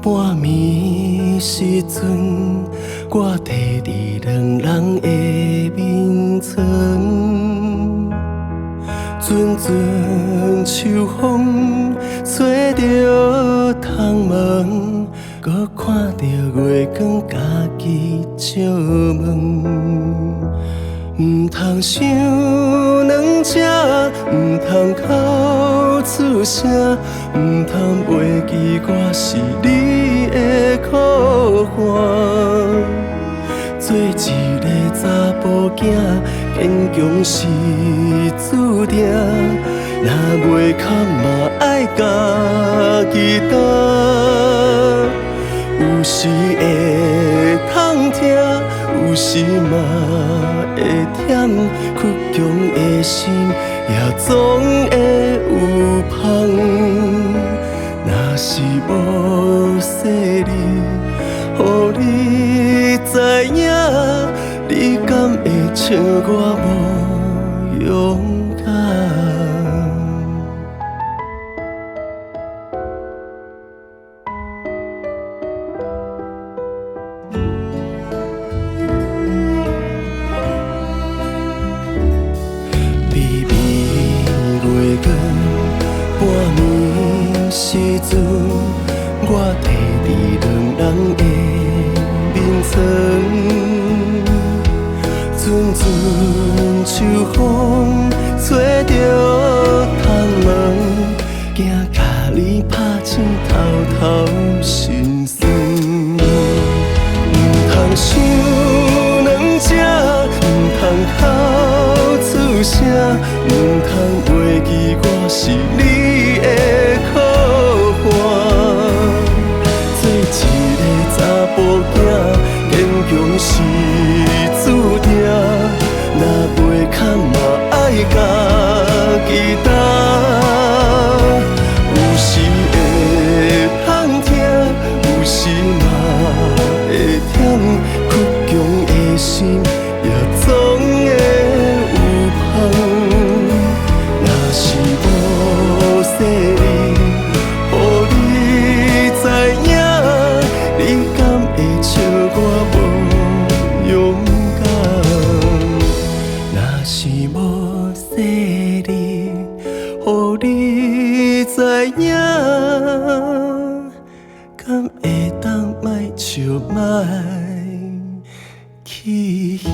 半暝时阵，我坐伫两人的眠床，阵阵秋风吹着窗门，搁看着月光家己照问。唔通想两只，唔通哭出声，唔通袂记我是你的苦喊。做一个查甫囝，坚强是注定，若袂堪嘛爱家己担。有时会通听，有时嘛会忝，倔强的心也总会有香。若是无说你，予你知影，你敢会像我无勇敢？半暝时阵，我坐伫两人的眠床，阵阵秋风吹着窗门，惊甲你拍醒偷偷心酸。唔通想两只，唔通哭出声，唔通袂记我是你的苦喊。做一个查甫囝，坚强是注定，若袂堪嘛爱家己担。有时会通听，有时嘛会忝，倔强的心也总会有香。若是无说你，予你知影，你敢会像我无勇敢？若是无说你，予你知影，敢会当莫笑莫去嫌？